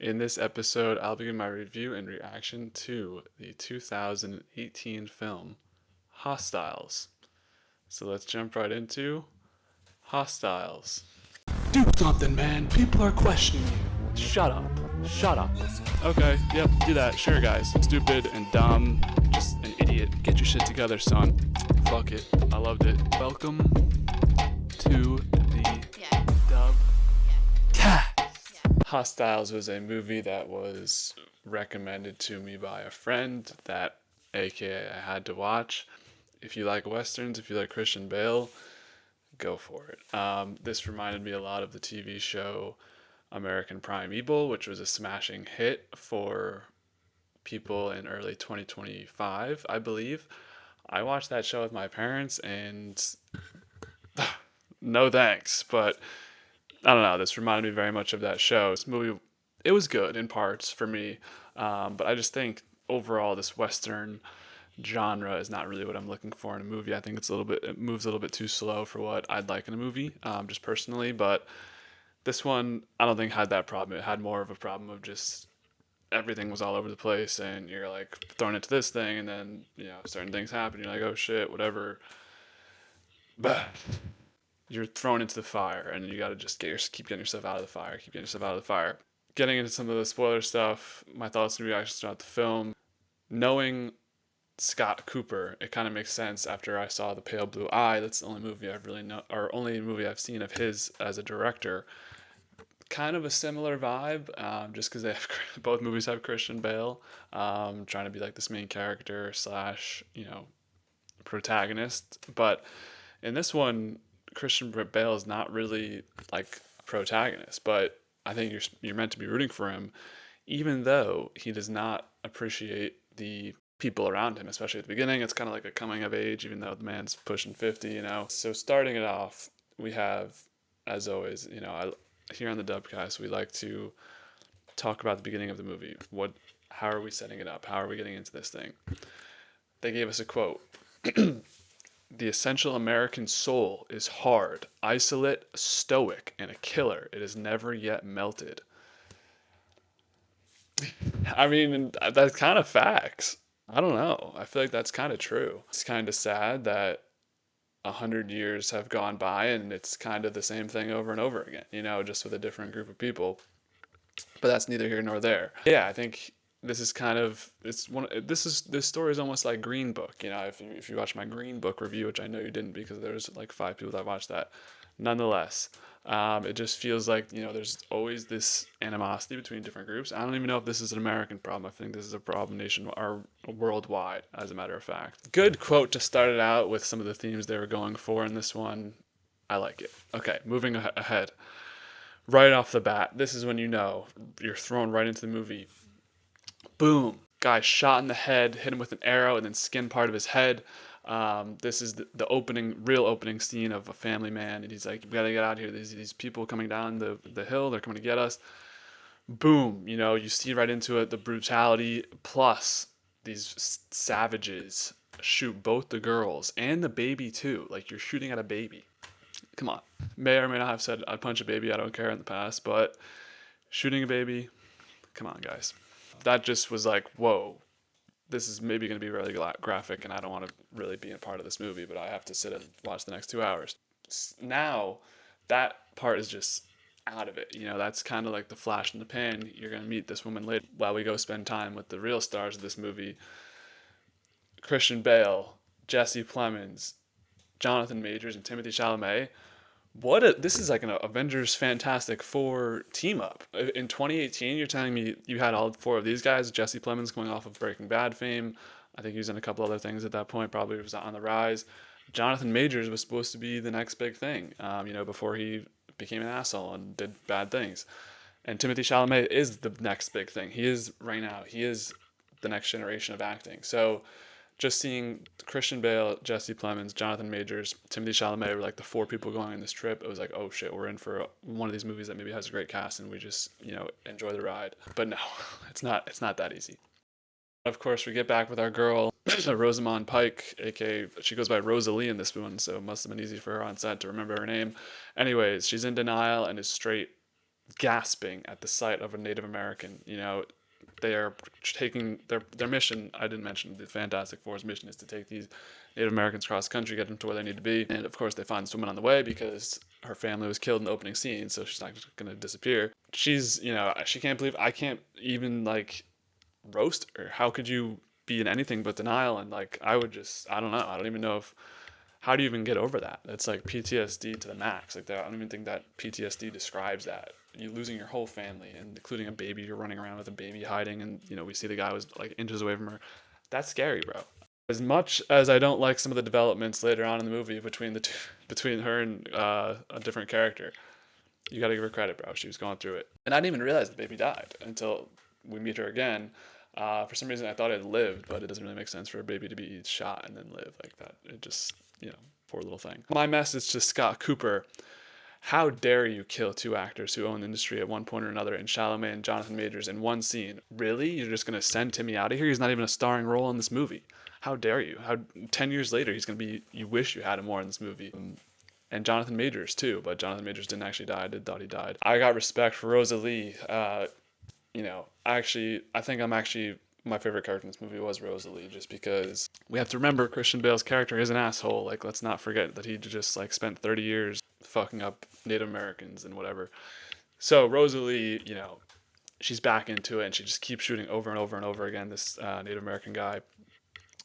In this episode, I'll begin my review and reaction to the 2018 film Hostiles. So let's jump right into Hostiles. Do something, man. People are questioning you. Shut up. Shut up. Okay, yep, do that. Sure, guys. Stupid and dumb. Just an idiot. Get your shit together, son. Fuck it. I loved it. Welcome to the dub. Hostiles was a movie that was recommended to me by a friend that aka I had to watch. If you like westerns, if you like Christian Bale, go for it. This reminded me a lot of the TV show American Primeval, which was a smashing hit for people in early 2025, I believe. I watched that show with my parents and no thanks, but I don't know. This reminded me very much of that show. This movie, it was good in parts for me, but I just think overall this Western genre is not really what I'm looking for in a movie. I think it moves a little bit too slow for what I'd like in a movie, just personally. But this one, I don't think had that problem. It had more of a problem of just everything was all over the place, and you're like thrown into this thing, and then certain things happen. You're like, oh shit, whatever. But you're thrown into the fire, and you got to just keep getting yourself out of the fire, keep getting yourself out of the fire. Getting into some of the spoiler stuff, my thoughts and reactions throughout the film. Knowing Scott Cooper, it kind of makes sense after I saw The Pale Blue Eye. That's the only movie I've really know, or only movie I've seen of his as a director. Kind of a similar vibe, just because they have both movies have Christian Bale, trying to be like this main character slash protagonist. But in this one, Christian Bale is not really like a protagonist, but I think you're meant to be rooting for him, even though he does not appreciate the people around him, especially at the beginning. It's kind of like a coming of age, even though the man's pushing 50. So starting it off, we have, as always, here on the Dubcast, we like to talk about the beginning of the movie. How are we setting it up? How are we getting into this thing? They gave us a quote. The essential American soul is hard, isolate, stoic, and a killer. It has never yet melted. I mean, that's kind of facts. I don't know. I feel like that's kind of true. It's kind of sad that 100 years have gone by and it's kind of the same thing over and over again, just with a different group of people. But that's neither here nor there. Yeah, I think this is kind of it's one. This story is almost like Green Book. If you watch my Green Book review, which I know you didn't because there's like 5 people that watched that. Nonetheless, it just feels like there's always this animosity between different groups. I don't even know if this is an American problem. I think this is a problem nation or worldwide, as a matter of fact. Good quote to start it out with some of the themes they were going for in this one. I like it. Okay, moving ahead. Right off the bat, this is when you're thrown right into the movie. Boom, guy shot in the head, hit him with an arrow, and then skinned part of his head. This is the real opening scene of a family man, and he's like, "We gotta get out of here. These people coming down the hill. They're coming to get us." Boom, you see right into it the brutality. Plus, these savages shoot both the girls and the baby too. Like you're shooting at a baby. Come on. May or may not have said I'd punch a baby. I don't care in the past, but shooting a baby. Come on, guys. That just was like, whoa, this is maybe going to be really graphic, and I don't want to really be a part of this movie, but I have to sit and watch the next 2 hours. Now, that part is just out of it. That's kind of like the flash in the pan. You're going to meet this woman later while we go spend time with the real stars of this movie: Christian Bale, Jesse Plemons, Jonathan Majors, and Timothy Chalamet. This is like an Avengers Fantastic Four team up. In 2018, you're telling me you had all 4 of these guys. Jesse Plemons going off of Breaking Bad fame. I think he was in a couple other things at that point. Probably was on the rise. Jonathan Majors was supposed to be the next big thing. Before he became an asshole and did bad things. And Timothy Chalamet is the next big thing. He is right now. He is the next generation of acting. So just seeing Christian Bale, Jesse Plemons, Jonathan Majors, Timothy Chalamet were like the 4 people going on this trip. It was like, oh shit, we're in for one of these movies that maybe has a great cast, and we just enjoy the ride. But no, it's not that easy. Of course, we get back with our girl Rosamund Pike, aka she goes by Rosalie in this one, so it must have been easy for her on set to remember her name. Anyways, she's in denial and is straight gasping at the sight of a Native American. You know, they are taking their mission. I didn't mention the Fantastic Four's mission is to take these Native Americans across the country, get them to where they need to be, and of course they find this woman on the way because her family was killed in the opening scene, so she's not going to disappear. She's, you know, she can't believe I can't even like roast her. How could you be in anything but denial? And like I would just, I don't know. I don't even know if how do you even get over that? It's like PTSD to the max. Like that, I don't even think that PTSD describes that. You losing your whole family, and including a baby. You're running around with a baby hiding, and you know we see the guy was like inches away from her. That's scary, bro. As much as I don't like some of the developments later on in the movie between the two, between her and a different character, you got to give her credit, bro. She was going through it, and I didn't even realize the baby died until we meet her again. For some reason, I thought it lived, but it doesn't really make sense for a baby to be shot and then live like that. It just, you know, poor little thing. My message to Scott Cooper: how dare you kill two actors who own the industry at one point or another in Chalamet and Jonathan Majors in one scene? Really? You're just going to send Timmy out of here? He's not even a starring role in this movie. How dare you? How 10 years later he's going to be, you wish you had him more in this movie. And Jonathan Majors too, but Jonathan Majors didn't actually die. I did thought he died. I got respect for Rosalie. You know, I think I'm actually my favorite character in this movie was Rosalie, just because we have to remember Christian Bale's character is an asshole. Like, let's not forget that he just like spent 30 years fucking up Native Americans and whatever. So Rosalie, you know, she's back into it and she just keeps shooting over and over and over again. This Native American guy.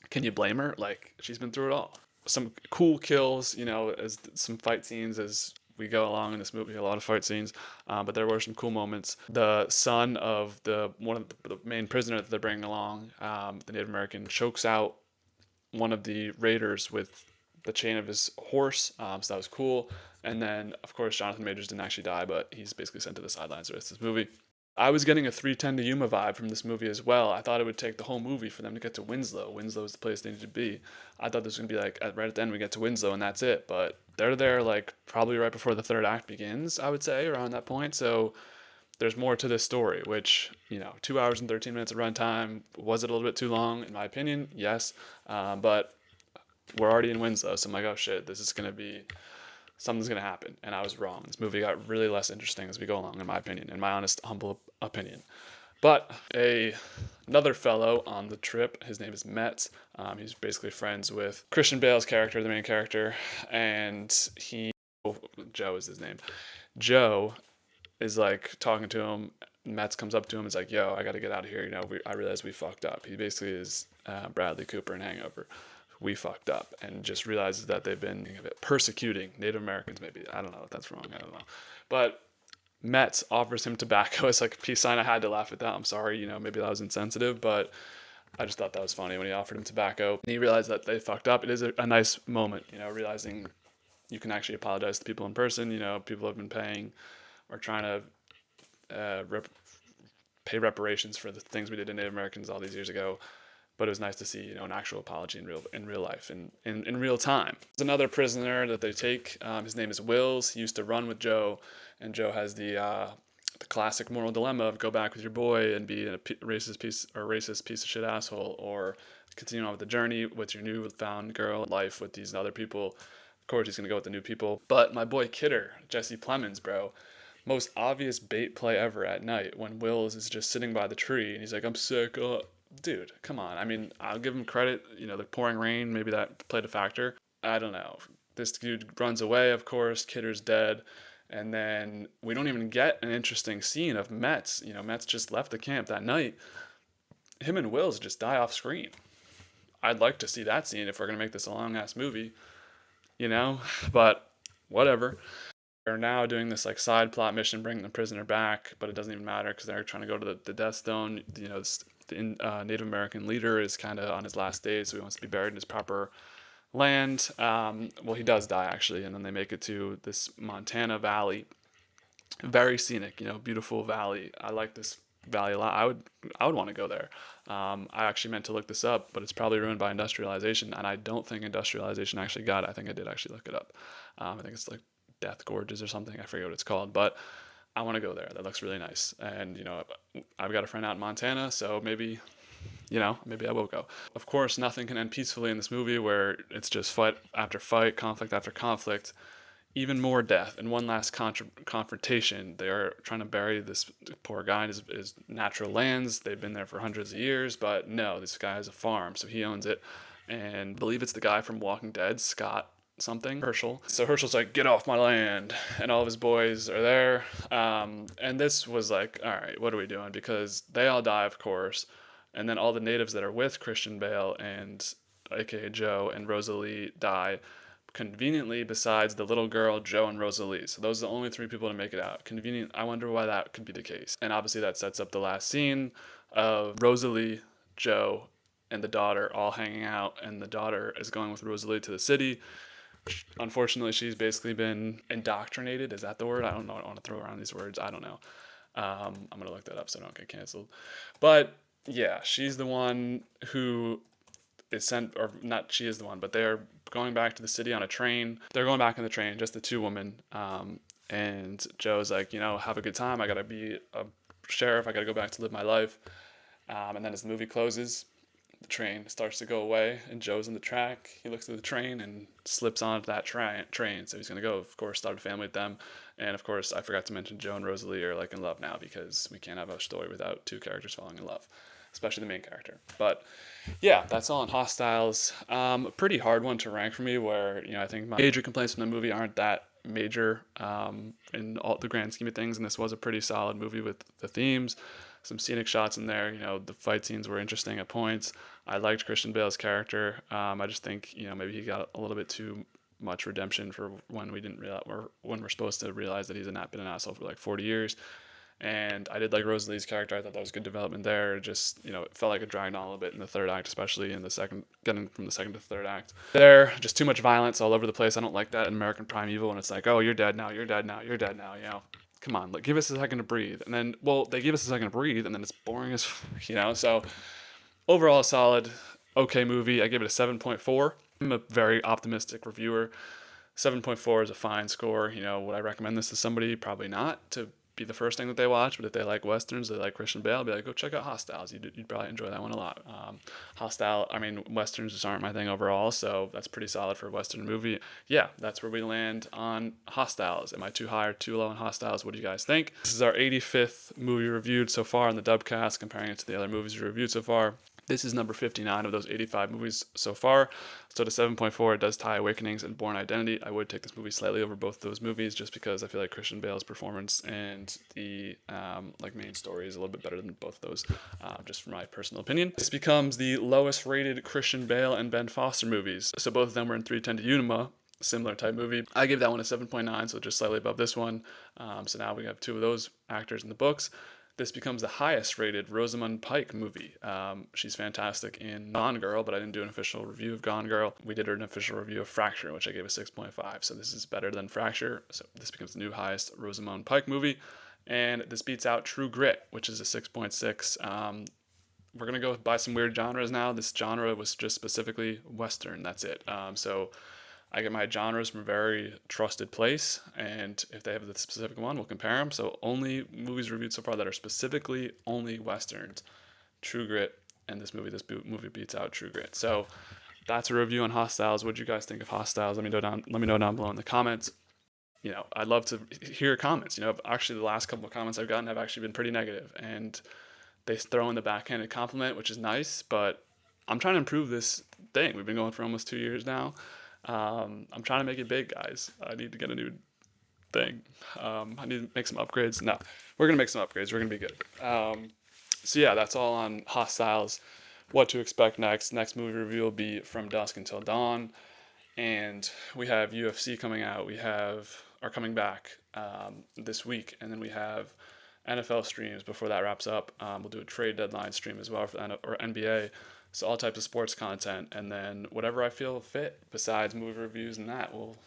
Can you blame her? Like, she's been through it all. Some cool kills, you know, as some fight scenes as we go along in this movie. A lot of fight scenes, but there were some cool moments. The son of the one of the main prisoner that they're bringing along, the Native American, chokes out one of the raiders with the chain of his horse. So that was cool. And then, of course, Jonathan Majors didn't actually die, but he's basically sent to the sidelines the rest of this movie. I was getting a 3:10 to Yuma vibe from this movie as well. I thought it would take the whole movie for them to get to Winslow. Winslow is the place they need to be. I thought this was gonna be like right at the end we get to Winslow and that's it. But they're there like probably right before the third act begins. I would say around that point. So there's more to this story, which, you know, 2 hours and 13 minutes of runtime. Was it a little bit too long in my opinion? Yes, but we're already in Winslow, so I'm like, oh shit, this is gonna be something's gonna happen, and I was wrong. This movie got really less interesting as we go along, in my opinion, in my honest, humble opinion. But another fellow on the trip, his name is Metz. He's basically friends with Christian Bale's character, the main character, and Joe is his name. Joe is like talking to him. Metz comes up to him and is like, "Yo, I got to get out of here. You know, I realize we fucked up." He basically is Bradley Cooper in Hangover. We fucked up, and just realizes that they've been persecuting Native Americans. Maybe I don't know if that's wrong. I don't know, but Metz offers him tobacco as like a peace sign. I had to laugh at that. I'm sorry, you know, maybe that was insensitive, but I just thought that was funny when he offered him tobacco. And he realized that they fucked up. It is a nice moment, you know, realizing you can actually apologize to people in person. You know, people have been paying or trying to pay reparations for the things we did to Native Americans all these years ago. But it was nice to see, you know, an actual apology in real life and in real time. There's another prisoner that they take. His name is Wills. He used to run with Joe, and Joe has the classic moral dilemma of go back with your boy and be a racist piece of shit asshole, or continue on with the journey with your new found girl life with these other people. Of course, he's gonna go with the new people. But my boy Kidder, Jesse Plemons, bro, most obvious bait play ever at night when Wills is just sitting by the tree and he's like, "I'm sick." Dude, come on. I mean, I'll give him credit. You know, the pouring rain, maybe that played a factor. I don't know. This dude runs away, of course. Kidder's dead. And then we don't even get an interesting scene of Metz. You know, Metz just left the camp that night. Him and Wills just die off screen. I'd like to see that scene if we're going to make this a long ass movie, you know? But whatever. They're now doing this like side plot mission, bringing the prisoner back, but it doesn't even matter because they're trying to go to the Death Stone. You know, the Native American leader is kind of on his last days, so he wants to be buried in his proper land. Well, he does die actually, and then they make it to this Montana valley. Very scenic, you know, beautiful valley. I like this valley a lot. I would want to go there. I actually meant to look this up, but it's probably ruined by industrialization, and I don't think industrialization actually got it. I think I did actually look it up. I think it's like Death Gorges or something. I forget what it's called, but I want to go there. That looks really nice. And, you know, I've got a friend out in Montana, so maybe, you know, maybe I will go. Of course, nothing can end peacefully in this movie where it's just fight after fight, conflict after conflict. even more death and one last confrontation. They are trying to bury this poor guy in his natural lands. They've been there for hundreds of years, but no, this guy has a farm, so he owns it. And I believe it's the guy from Walking Dead, Scott something, Herschel. So Herschel's like, get off my land. And all of his boys are there. And this was like, all right, what are we doing? Because they all die, of course. And then all the natives that are with Christian Bale and aka Joe and Rosalie die conveniently, besides the little girl, Joe, and Rosalie. So those are the only three people to make it out. Convenient. I wonder why that could be the case. And obviously that sets up the last scene of Rosalie, Joe, and the daughter all hanging out, and the daughter is going with Rosalie to the city. Unfortunately, she's basically been indoctrinated. Is that the word? I don't know. I don't want to throw around these words. I don't know. I'm gonna look that up so I don't get canceled. But yeah, she's the one who is sent, or not she is the one, but they're going back to the city on a train. They're going back on the train, just the two women. And Joe's like, have a good time. I gotta be a sheriff. I gotta go back to live my life. And then as the movie closes, the train starts to go away, and Joe's in the track. He looks at the train and slips onto that train. So he's gonna go, of course, start a family with them. And of course, I forgot to mention Joe and Rosalie are like in love now, because we can't have a story without two characters falling in love, especially the main character. But yeah, that's all on Hostiles. A pretty hard one to rank for me, where I think my major complaints from the movie aren't that major in all the grand scheme of things, and this was a pretty solid movie with the themes, some scenic shots in there. The fight scenes were interesting at points. I liked Christian Bale's character. I just think maybe he got a little bit too much redemption for when we didn't realize, or when we're supposed to realize that he's been an asshole for like 40 years. And I did like Rosalie's character. I thought that was good development there. Just, it felt like it dragged on a little bit in the third act, especially in the second, getting from the second to third act. There, just too much violence all over the place. I don't like that in American Primeval when it's like, oh, you're dead now, you're dead now, you're dead now, Come on, give us a second to breathe. And then, well, they give us a second to breathe, and then it's boring as, So overall, solid, okay movie. I give it a 7.4. I'm a very optimistic reviewer. 7.4 is a fine score. Would I recommend this to somebody? Probably not to be the first thing that they watch, but if they like westerns, they like Christian Bale, I'll be like, go check out Hostiles. You'd probably enjoy that one a lot. Westerns just aren't my thing overall, so that's pretty solid for a western movie. Yeah, that's where we land on Hostiles. Am I too high or too low on Hostiles? What do you guys think? This is our 85th movie reviewed so far in the Dubcast, comparing it to the other movies we reviewed so far. This is number 59 of those 85 movies so far. So to 7.4, it does tie Awakenings and Bourne Identity. I would take this movie slightly over both those movies, just because I feel like Christian Bale's performance and the main story is a little bit better than both of those, just from my personal opinion. This becomes the lowest rated Christian Bale and Ben Foster movies. So both of them were in 3:10 to Yuma, similar type movie. I gave that one a 7.9, so just slightly above this one. So now we have two of those actors in the books. This becomes the highest rated Rosamund Pike movie. She's fantastic in Gone Girl, but I didn't do an official review of Gone Girl. We did an official review of Fracture, which I gave a 6.5. So this is better than Fracture. So this becomes the new highest Rosamund Pike movie. And this beats out True Grit, which is a 6.6. We're going to go by some weird genres now. This genre was just specifically Western. That's it. So I get my genres from a very trusted place, and if they have the specific one, we'll compare them. So only movies reviewed so far that are specifically only Westerns, True Grit, and this movie beats out True Grit. So that's a review on Hostiles. What do you guys think of Hostiles? Let me know down below in the comments. I'd love to hear comments. Actually the last couple of comments I've gotten have actually been pretty negative, and they throw in the backhanded compliment, which is nice, but I'm trying to improve this thing. We've been going for almost 2 years now. I'm trying to make it big, guys. I need to get a new thing. I need to make some upgrades. No, we're going to make some upgrades. We're going to be good. So yeah, that's all on Hostiles. What to expect next. Next movie review will be From Dusk Until Dawn. And we have UFC coming out. We are coming back this week. And then we have NFL streams before that wraps up. We'll do a trade deadline stream as well for NBA. So all types of sports content, and then whatever I feel fit besides movie reviews and that, we'll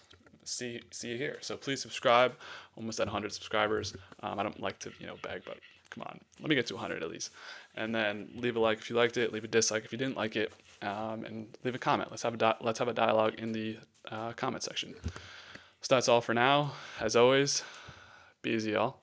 see you here. So please subscribe. Almost at 100 subscribers. I don't like to beg, but come on, let me get to 100 at least. And then leave a like if you liked it. Leave a dislike if you didn't like it, and leave a comment. Let's have a dialogue in the comment section. So that's all for now. As always, be easy, y'all.